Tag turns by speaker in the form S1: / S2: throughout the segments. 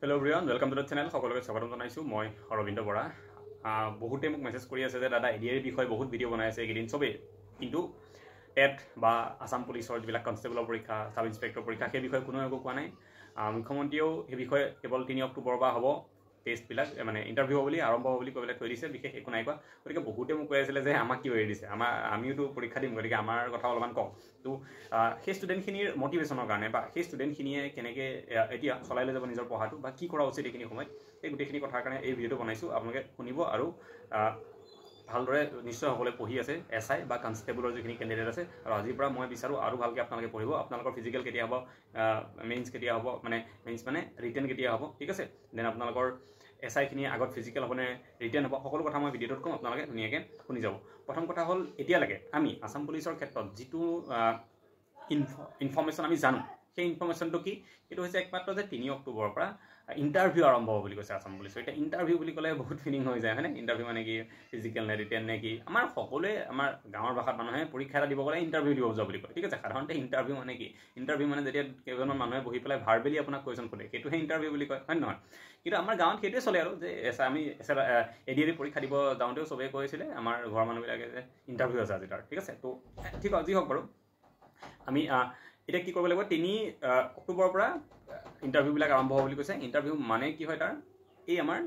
S1: Hello everyone, welcome to the channel. সকলোকে স্বাগতম জনাইছো মই অৰবিন্দ বৰা। বহুতে মোক মেছেজ কৰি আছে যে দাদা এডিআৰ বিষয়ে বহুত ভিডিও বনাই আছে এইদিন সবে কিন্তু টেট বা আসাম পুলিচৰ যিবিলাক কনষ্টেবলৰ পৰীক্ষা সাব ইন্সপেক্টৰ পৰীক্ষা সেই বিষয়ে কোনো একো কোৱা নাই। মুখ্যমন্ত্ৰীও এই বিষয়ে কেৱল 3 অক্টোবৰ পৰা হ'ব টেষ্ট বিলাক মানে ইন্টাৰভিউ বুলি আৰম্ভ হ'ব বুলি কৈলে থৈ দিছে বিশেষ একো নাই কোৱা। গতিকে বহুতে মোক কৈ আছিল যে আমাক কি হৈ দিছে আমিওতো পৰীক্ষা দিম গতিকে আমাৰ কথা অলপমান কওক তো সেই ষ্টুডেণ্টখিনিৰ মটিভেশ্যনৰ কাৰণে বা সেই ষ্টুডেণ্টখিনিয়ে কেনেকৈ এতিয়া চলাই লৈ যাব নিজৰ পঢ়াটো বা কি কৰা উচিত এইখিনি সময়ত এই গোটেইখিনি কথাৰ কাৰণে এই ভিডিঅ'টো বনাইছোঁ আপোনালোকে শুনিব আৰু ভালদৰে নিশ্চয় সকলোৱে পঢ়ি আছে এছআই বা কনষ্টেবলৰ যিখিনি কেণ্ডিডেট আছে আৰু আজিৰ পৰা মই বিচাৰোঁ আৰু ভালকৈ আপোনালোকে পঢ়িব আপোনালোকৰ ফিজিকেল কেতিয়া হ'ব মেইনছ কেতিয়া হ'ব মানে মেইনছ মানে ৰিটেন কেতিয়া হ'ব ঠিক আছে দেন আপোনালোকৰ এছআইখিনি আগত ফিজিকেল হ'বনে ৰিটেন হ'ব সকলো কথা মই ভিডিঅ'টোত ক'ম আপোনালোকে ধুনীয়াকৈ শুনি যাব। প্ৰথম কথা হ'ল এতিয়ালৈকে আমি আসাম পুলিচৰ ক্ষেত্ৰত যিটো ইনফৰ্মেশ্যন আমি জানো সেই ইনফৰ্মেশ্যনটো কি এইটো হৈছে একমাত্ৰ যে 3 অক্টোবৰৰ পৰা ইণ্টাৰভিউ আৰম্ভ হ'ব বুলি কৈছে আসাম পুলিচৰ। এতিয়া ইণ্টাৰভিউ বুলি ক'লে বহুত ফিলিং হৈ যায় হয়নে ইণ্টাৰভিউ মানে কি ফিজিকেল নে ৰিটেন নে কি আমাৰ সকলোৱে আমাৰ গাঁৱৰ ভাষাত মানুহে পৰীক্ষা এটা দিব গ'লে ইণ্টাৰভিউ দিব যোৱা বুলি কয় ঠিক আছে। সাধাৰণতে ইণ্টাৰভিউ মানে কি ইণ্টাৰভিউ মানে যেতিয়া কেইজনমান মানুহে বহি পেলাই ভাৰ্বেলি আপোনাক কুৱেশ্যন সোধে সেইটোহে ইণ্টাৰভিউ বুলি কয় হয় নহয়। কিন্তু আমাৰ গাঁৱত সেইটোৱে চলে আৰু যে আমি এডিআৰ পৰীক্ষা দিব যাওঁতেও চবেই কৈছিলে আমাৰ ঘৰৰ মানুহবিলাকে যে ইণ্টাৰভিউ আছে আজি তাৰ ঠিক আছে। তো ঠিক আছে যি হওক বাৰু আমি এতিয়া কি কৰিব লাগিব 3 অক্টোবৰৰ পৰা ইণ্টাৰভিউবিলাক আৰম্ভ হ'ব বুলি কৈছে। ইণ্টাৰভিউ মানে কি হয় তাৰ এই আমাৰ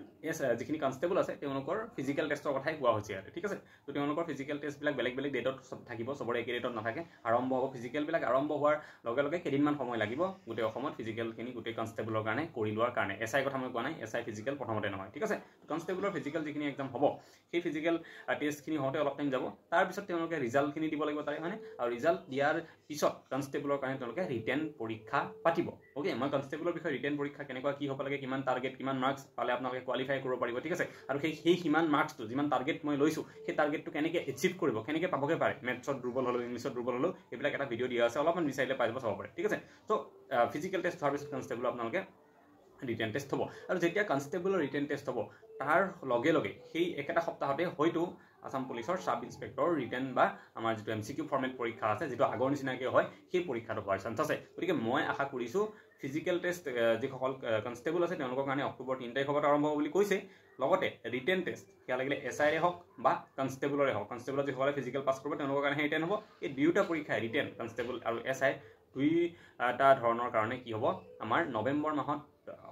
S1: যিখিনি কনষ্টেবল আছে তেওঁলোকৰ ফিজিকেল টেষ্টৰ কথাই কোৱা হৈছে ইয়াতে ঠিক আছে। তো তেওঁলোকৰ ফিজিকেল টেষ্টবিলাক বেলেগ বেলেগ ডেটত থাকিব চবৰে একে ডেটত নাথাকে আৰম্ভ হ'ব ফিজিকেলবিলাক আৰম্ভ হোৱাৰ লগে লগে কেইদিনমান সময় লাগিব গোটেই অসমত ফিজিকেলখিনি গোটেই কনষ্টেবলৰ কাৰণে কৰি লোৱাৰ কাৰণে এছআই কথা মই কোৱা নাই এছআই ফিজিকেল প্ৰথমতে নহয় ঠিক আছে। কনষ্টেবলৰ ফিজিকেল যিখিনি এক্সাম হ'ব সেই ফিজিকেল টেষ্টখিনি হওঁতে অলপ টাইম যাব তাৰপিছত তেওঁলোকে ৰিজাল্টখিনি দিব লাগিব তাৰে হয়নে আৰু ৰিজাল্ট দিয়াৰ পিছত কনষ্টেবলৰ কাৰণে তেওঁলোকে ৰিটেন পৰীক্ষা পাতিব। অ'কে মই কনষ্টেবলৰ বিষয়ে ৰিটেন পৰীক্ষা কেনেকুৱা কি হ'ব লাগে কিমান টাৰ্গেট কিমান মাৰ্কছ পালে আপোনালোকে কোৱালিফাই কৰিব পাৰিব ঠিক আছে আৰু সেই সিমান মাৰ্কছটো যিমান টাৰ্গেট মই লৈছোঁ সেই টাৰ্গেটটো কেনেকৈ এচিভ কৰিব কেনেকৈ পাবগৈ পাৰে মেথছত দুৰ্বল হ'লেও ইংলিছত দুৰ্বল হ'লেও এইবিলাক এটা ভিডিঅ' দিয়া আছে অলপমান বিচাৰিলে পাই যাব চাব পাৰে ঠিক আছে। তো ফিজিকেল টেষ্ট হোৱাৰ পিছত কনষ্টেবল আপোনালোকে ৰিটেন টেষ্ট হ'ব আৰু যেতিয়া কনষ্টেবলৰ ৰিটেন টেষ্ট হ'ব তাৰ লগে লগে সেই একেটা সপ্তাহতে হয়তো আসাম পুলিচৰ সাব ইন্সপেক্টৰ ৰিটেন বা আমাৰ যিটো MCQ ফৰ্মেট পৰীক্ষা আছে যিটো আগৰ নিচিনাকৈ হয় সেই পৰীক্ষাটো হোৱাৰ চান্স আছে। গতিকে মই আশা কৰিছোঁ ফিজিকেল টেষ্ট যিসকল কনষ্টেবল আছে তেওঁলোকৰ কাৰণে অক্টোবৰ 3 তাৰিখৰ পৰা আৰম্ভ হ'ব বুলি কৈছে। লগতে ৰিটেন টেষ্ট সেয়া লাগিলে এছআইৰে হওক বা কনষ্টেবলৰে হওক কনষ্টেবলৰ যিসকলে ফিজিকেল পাছ কৰিব তেওঁলোকৰ কাৰণে ৰিটেন হ'ব। এই দুয়োটা পৰীক্ষাই ৰিটেন কনষ্টেবল আৰু এছআই দুইটা ধৰণৰ কাৰণে কি হ'ব আমাৰ নৱেম্বৰ মাহত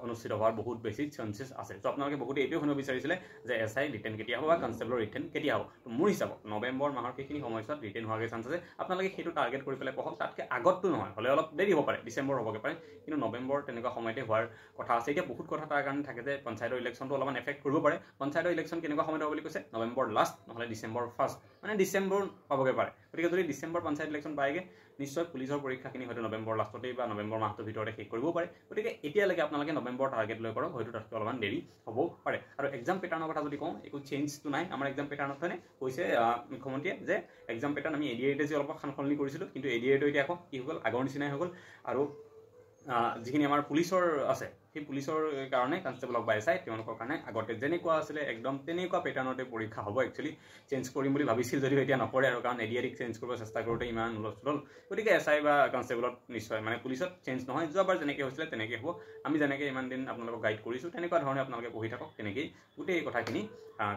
S1: অনুষ্ঠিত হোৱাৰ বহুত বেছি চান্সেছ আছে। তো আপোনালোকে বহুতে এইটোৱে শুনিব বিচাৰিছিলে যে এছআই ৰিটেন কেতিয়া হ'ব বা কনষ্টেবলৰ ৰিটেন কেতিয়া হ'ব। তো মোৰ হিচাপত নৱেম্বৰ মাহৰ সেইখিনি সময়ছোৱাত ৰিটেন হোৱাকৈ চান্স আছে আপোনালোকে সেইটো টাৰ্গেট কৰি পেলাই পঢ়ক তাতকৈ আগততো নহয় হ'লে অলপ দেৰি হ'ব পাৰে ডিচেম্বৰ হ'বগৈ পাৰে কিন্তু নৱেম্বৰ তেনেকুৱা সময়তে হোৱাৰ কথা আছে। এতিয়া বহুত কথা তাৰ কাৰণে থাকে যে পঞ্চায়তৰ ইলেকশ্যনটো অলপমান এফেক্ট কৰিব পাৰে। পঞ্চায়তৰ ইলেকশ্যন কেনেকুৱা সময়ত হ'ব বুলি কৈছে নৱেম্বৰ লাষ্ট নহ'লে ডিচেম্বৰ ফাৰ্ষ্ট মানে ডিচেম্বৰ পাবগৈ পাৰে। গতিকে যদি ডিচেম্বৰ পঞ্চায়ত ইলেকশ্যন পায়গৈ নিশ্চয় পুলিচৰ পৰীক্ষাখিনি হয়তো নৱেম্বৰ লাষ্টতেই বা নৱেম্বৰ মাহটোৰ ভিতৰতে শেষ কৰিবও পাৰে। গতিকে এতিয়ালৈকে আপোনালোকে নৱেম্বৰ টাৰ্গেট লৈ কৰক হয়তো তাতকৈ অলপমান দেৰি হ'বও পাৰে। আৰু এক্সাম পেটাৰ্ণৰ কথা যদি কওঁ একো চেঞ্জটো নাই আমাৰ এক্সাম পেটাৰ্ণত হয়নে কৈছে মুখ্যমন্ত্ৰীয়ে যে এক্সাম পেটাৰ্ণ আমি এডিআৰতে যি অলপ সালসলনি কৰিছিলোঁ কিন্তু এডিআৰটো এতিয়া আকৌ কি হৈ গ'ল আগৰ নিচিনাই হৈ গ'ল আৰু যিখিনি আমাৰ পুলিচৰ আছে সেই পুলিচৰ কাৰণে কনষ্টেবল হওক বা এছআই তেওঁলোকৰ কাৰণে আগতে যেনেকুৱা আছিলে একদম তেনেকুৱা পেটাৰ্ণতে পৰীক্ষা হ'ব। একচুৱেলি চেঞ্জ কৰিম বুলি ভাবিছিল যদিও এতিয়া নকৰে আৰু কাৰণ এডিআৰক চেঞ্জ কৰিব চেষ্টা কৰোঁতে ইমান হুলস্থুল গতিকে এছআই বা কনষ্টেবলত নিশ্চয় মানে পুলিচত চেঞ্জ নহয় যোৱাবাৰ যেনেকৈ হৈছিলে তেনেকৈ হ'ব। আমি যেনেকৈ ইমান দিন আপোনালোকক গাইড কৰিছোঁ তেনেকুৱা ধৰণে আপোনালোকে পঢ়ি থাকক তেনেকেই গোটেই কথাখিনি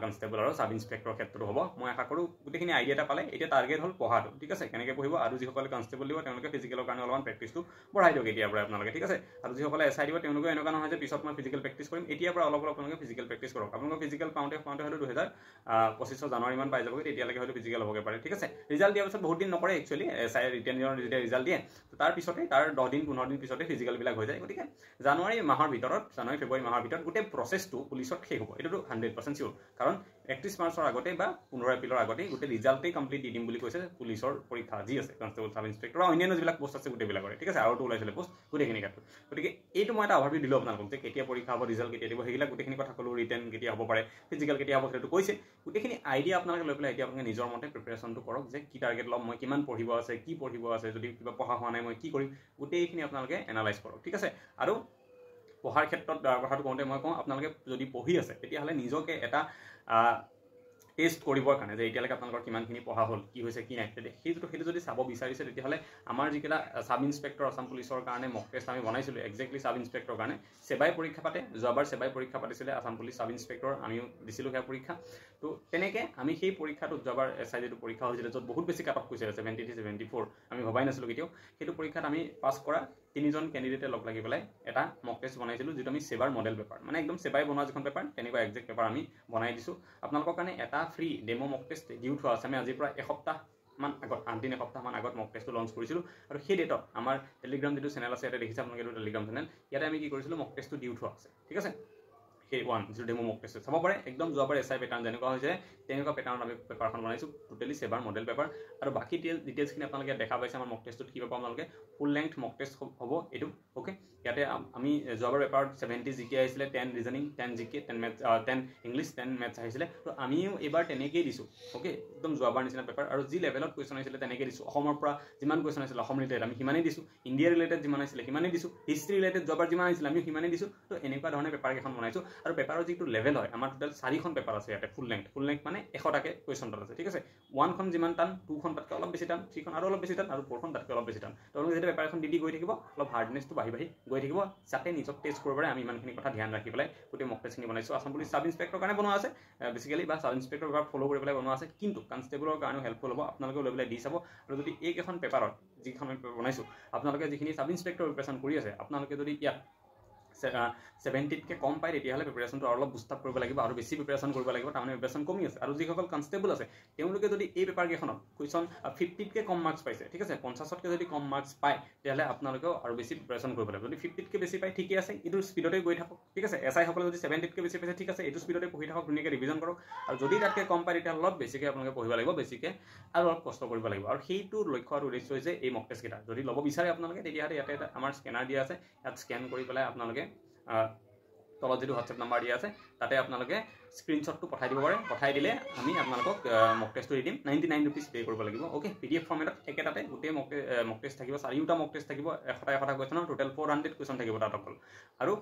S1: কনষ্টেবল আৰু সাব ইন্সপেক্টৰৰ ক্ষেত্ৰতো হ'ব। মই আশা কৰোঁ গোটেইখিনি আইডিয়া এটা পালে এতিয়া টাৰ্গেট হ'ল পঢ়াটো ঠিক আছে কেনেকৈ পঢ়িব আৰু যিসকলে কনষ্টেবল দিব তেওঁলোকে ফিজিকেলৰ কাৰণে অলপমান প্ৰেক্টিছটো বঢ়াই দিয়ক এতিয়াৰ পৰা আপোনালোকে ঠিক আছে। আৰু যিসকলে এছআই দিব তেওঁলোকে এনেকুৱা নহয় যে পিছত মই ফিজিকেল প্ৰেক্টিছ কৰিম এতিয়াৰ পৰা অলপ আপোনালোকে ফিজিকেল প্ৰেক্টিছ কৰক। আপোনালোকৰ ফিজিকেল পাওঁতে হয়তো 2025 জানুৱাৰীমান পাই যাবগৈ তেতিয়ালৈকে হয়তো ফিজিকেল হ'বগৈ পাৰে ঠিক আছে। ৰিজাল্ট দিয়াৰ পিছত বহুত দিন নকৰে একচুৱেলি এছআই ৰিটেনৰ যেতিয়া ৰিজাল্ট দিয়ে তাৰ পিছতে তাৰ 10 দিন 15 দিন পিছতে ফিজিকেলবিলাক হৈ যায়। গতিকে জানুৱাৰী ফেব্ৰুৱাৰী মাহৰ ভিতৰত গোটেই প্ৰচেছটো পুলিচত শেষ হ'ব এইটোতো 100% চিয়'ৰ কাৰণ 31 মাৰ্চৰ আগতে বা 15 এপ্ৰিলৰ আগতেই গোটেই ৰিজাল্টেই কমপ্লিট দি দিম বুলি কৈছে পুলিচৰ পৰীক্ষা যি আছে কনষ্টেবল সাব ইন্সপেক্টৰ আৰু অন্যান্য যিবিলাক পোষ্ট আছে গোটেইবিলাকৰে ঠিক আছে আৰুতো ওলাইছিলে পোষ্ট গোটেইখিনি ক্ষেত্ৰত। গতিকে এইটো মই এটা অভাৰভিউ দিলোঁ আপোনালোকক যে কেতিয়া পৰীক্ষা হ'ব ৰিজাল্ট কেতিয়া দিব সেইবিলাক গোটেইখিনি কথা ক'লোঁ ৰিটেন কেতিয়া হ'ব পাৰে ফিজিকেল কেতিয়া হ'ব সেইটো কৈছে। গোটেইখিনি আইডিয়া আপোনালোকে লৈ পেলাই এতিয়া আপোনালোকে নিজৰ মতে প্ৰিপেৰেশ্যনটো কৰক যে কি টাৰ্গেট ল'ম মই কিমান পঢ়িব আছে কি পঢ়িব আছে যদি কিবা পঢ়া হোৱা নাই মই কি কৰিম গোটেইখিনি আপোনালোকে এনালাইজ কৰক ঠিক আছে। আৰু পঢ়াৰ ক্ষেত্ৰত কথাটো কওঁতে মই কওঁ আপোনালোকে যদি পঢ়ি আছে তেতিয়াহ'লে নিজকে এটা টেষ্ট কৰিবৰ কাৰণে যে এতিয়ালৈকে আপোনালোকৰ কিমানখিনি পঢ়া হ'ল, কি হৈছে কি নাই, সেইটো যদি চাব বিচাৰিছে তেতিয়াহ'লে আমাৰ যিকেইটা ছাব ইনস্পেক্টৰ আছাম পুলিচৰ কাৰণে মক টেষ্ট আমি বনাইছিলোঁ এক্সেক্টলি ছাব ইনস্পেক্টৰৰ কাৰণে সেৱাই পৰীক্ষা পাতে, যোৱাবাৰ সেৱাই পৰীক্ষা পাতিছিলে আছাম পুলিচ ছাব ইনস্পেক্টৰ, আমিও দিছিলোঁ সেয়া পৰীক্ষা। তো তেনেকৈ আমি সেই পৰীক্ষাটোত যোৱাবাৰ SI যিটো পৰীক্ষা হৈছিলে য'ত বহুত বেছি কাট অফ কৈছিলে 73 74 আমি ভবাই নাছিলোঁ কেতিয়াও, সেইটো পৰীক্ষাত আমি পাছ কৰা 3জন কেণ্ডিডেটে লগ লাগি পেলাই এটা মক টেষ্ট বনাইছিলোঁ যিটো আমি সেৱাৰ মডেল পেপাৰ, মানে একদম সেৱাই বনোৱা যিখন পেপাৰ তেনেকুৱা এক্সেক্ট পেপাৰ আমি বনাই দিছোঁ। আপোনালোকৰ কাৰণে এটা ফ্ৰী ডেমো মক টেষ্ট দি থোৱা আছে। আমি আজিৰ পৰা এসপ্তাহমান আগত 8 দিন এসপ্তাহমান আগত মক টেষ্টটো লঞ্চ কৰিছিলোঁ আৰু সেই ডেটত আমাৰ টেলিগ্ৰাম যিটো চেনেল আছে ইয়াতে দেখিছে আপোনালোকে, এইটো টেলিগ্ৰাম চেনেল, ইয়াতে আমি কি কৰিছিলোঁ মক টেষ্টটো দি থোৱা আছে, ঠিক আছে। সেই যিটো ডেমো মক টেষ্ট চাব পাৰে, একদম যোৱাবাৰ SI পেটাৰ্ণ যেনেকুৱা হৈছে তেনেকুৱা পেটাৰ্ণত আমি পেপাৰখন বনাইছোঁ, টোটেলি সেৱাৰ মডেল পেপাৰ। আৰু বাকী ডিটেইলছখিনি আপোনালোকে দেখা পাইছে আমাৰ মক টেষ্টটোত কি পাব আপোনালোকে, ফুল লেংথ মক টেষ্ট হ'ব এইটো, অ'কে। ইয়াতে আমি যোৱাবাৰ পেপাৰত 70 GK আহিছিলে, 10 reasoning, 10 GK, 10 maths, 10 English, 10 maths আহিছিলে। তো আমিও এইবাৰ তেনেকেই দিছোঁ, অ'কে, একদম যোৱাবাৰ নিচিনা পেপাৰ। আৰু যি লেভেলত কুৱেশ্যন আহিছিলে তেনেকৈ দিছোঁ। অসমৰ পৰা যিমান কুৱেশ্যন আহিছিলে অসম ৰিলেটেড আমি সিমানেই দিছোঁ, ইণ্ডিয়া ৰিলেটেড যিমান আহিছিলে সিমানেই দিছোঁ, হিষ্ট্ৰী ৰিলেটেড যোৱাবাৰ যিমান আহিছিলে আমি সিমানেই দিছোঁ। তো এনেকুৱা ধৰণে পেপাৰ কেইখন বনাইছোঁ। আৰু পেপাৰৰ যিটো লেভেল হয়, আমাৰ টোটেল 4খন পেপাৰ আছে ইয়াতে ফুল লেংথ মানে 100টাকে কুৱেশ্যন তাত আছে, ঠিক আছে। 1খন যিমান টান, 2খন তাতকৈ অলপ বেছি টান, 3খন আৰু অলপ বেছি টান, আৰু 4খন তাতকৈ অলপ বেছি টান। তেওঁলোকে যেতিয়া পেপাৰ এখন দি গৈ থাকিব অলপ হাৰ্ডনেছটো বাঢ়ি গৈ থাকিব, যাতে নিজক টেষ্ট কৰিব পাৰে। আমি ইমানখিনি কথা ধ্যান ৰাখি পেলাই গোটেই মক টেষ্টখিনি বনাইছোঁ। আছাম পুলিচ ছাব ইনস্পেক্টৰৰ কাৰণে বনোৱা আছে বেছিকেলি, বা ছাব ইনস্পেক্টৰ পেপাৰ ফ'ল' কৰি পেলাই বনোৱা আছে, কিন্তু কনষ্টেবলৰ কাৰণেও হেল্পফুল হ'ব। আপোনালোকে লৈ পেলাই দি চাব। আৰু যদি এইকেইখন পেপাৰত যিখন আমি বনাইছোঁ, আপোনালোকে যিখিনি ছাব ইনস্পেক্টৰ প্ৰিপাৰেশ্যন কৰি আছে, আপোনালোকে যদি ইয়াত 70তকৈ কম পায় তেতিয়াহ'লে প্ৰিপাৰেশ্যনটো অলপ বুষ্ট আপ কৰিব লাগিব, আৰু বেছি প্ৰিপাৰেশ্যন কৰিব লাগিব, তাৰমানে প্ৰিপাৰেশ্যন কমি আছে। আৰু যিসকল কনষ্টেবল আছে তেওঁলোকে যদি এই পেপাৰকেইখনত কুৱেশ্যন 50তকৈ কম মাৰ্কছ পাইছে, ঠিক আছে, 50তকৈ যদি কম মাৰ্কছ পায় তেতিয়াহ'লে আপোনালোকেও আৰু বেছি প্ৰিপাৰেশ্যন কৰিব লাগিব। যদি 50তকৈ বেছি পায় ঠিকে আছে, এইটো স্পীডতে গৈ থাকক, ঠিক আছে। SI সকলে যদি 70তকৈ বেছি পাইছে ঠিক আছে, এইটো স্পীডতে পঢ়ি থাকক, ধুনীয়াকৈ ৰিভিজন কৰক। আৰু যদি তাতকৈ কম পায় তেতিয়াহ'লে অলপ বেছিকৈ আপোনালোকে পঢ়িব লাগিব, বেছিকৈ আৰু অলপ কষ্ট কৰিব লাগিব। আৰু সেইটো লক্ষ্য আৰু উদ্দেশ্য হৈছে এই মক টেষ্টকেইটা যদি ল'ব বিচাৰে আপোনালোকে, তেতিয়াহ'লে ইয়াতে এটা আমাৰ স্কেনাৰ দিয়া আছে, ইয়াত স্কেন কৰি পেলাই আপোনালোকে তলত যিটো হোৱাটছএপ নাম্বাৰ দিয়া আছে তাতে আপোনালোকে স্ক্ৰীনশ্বটটো পঠাই দিব পাৰে। পঠাই দিলে আমি আপোনালোকক মক টেষ্টটো দি দিম। 99 ৰুপিজ পে' কৰিব লাগিব, অ'কে। PDF ফৰ্মেটত একেটাতে গোটেই মক টেষ্ট থাকিব, 4টা মক টেষ্ট থাকিব, 100টা কুৱেশ্যনৰ টোটেল 400 কুৱেশ্যন থাকিব তাত অকল। আৰু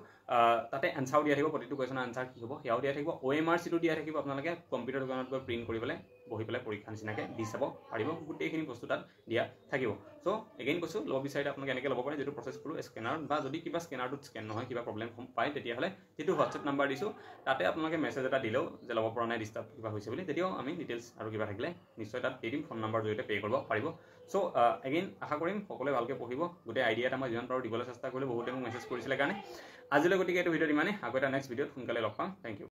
S1: তাতে এনচাৰো দিয়া থাকিব, প্ৰতিটো কুৱেশ্যনৰ এনচাৰ কি হ'ব সেয়াও দিয়া থাকিব। OMR চিটো দিয়া থাকিব, আপোনালোকে কম্পিউটাৰ দোকানত গৈ প্ৰিণ্ট কৰি পেলাই বহি পেলাই পৰীক্ষা নিচিনাকৈ দি চাব পাৰিব। গোটেইখিনি বস্তু তাত দিয়া থাকিব। চ' এগেইন কৈছোঁ, ল'ব বিচাৰিলে আপোনালোকে এনেকৈ ল'ব পাৰে, যিটো প্ৰচেছ কৰোঁ স্কেনাৰত, বা যদি কিবা স্কেনাৰটোত স্কেন নহয়, কিবা প্ৰব্লেম পায়, তেতিয়াহ'লে যিটো হোৱাটছএপ নাম্বাৰ দিছোঁ তাতে আপোনালোকে মেছেজ এটা দিলেও যে ল'ব পৰা নাই, ডিষ্টাৰ্ব কিবা হৈছে বুলি, তেতিয়াও আমি ডিটেইলছ আৰু কিবা থাকিলে নিশ্চয় তাত দি দিম, ফোন নাম্বাৰ জৰিয়তে পে' কৰিব পাৰিব। চ' এগেইন আশা কৰিম সকলোৱে ভালকৈ পঢ়িব। গোটেই আইডিয়া এটা মই যিমান পাৰোঁ দিবলৈ চেষ্টা কৰিলোঁ, বহুতে মোক মেছেজ কৰিছিলে কাৰণে। আজিলৈ গতিকে এইটো ভিডিঅ'ত ইমানেই। আকৌ এটা নেক্সট ভিডিঅ'ত সোনকালে লগ পাম। Thank U.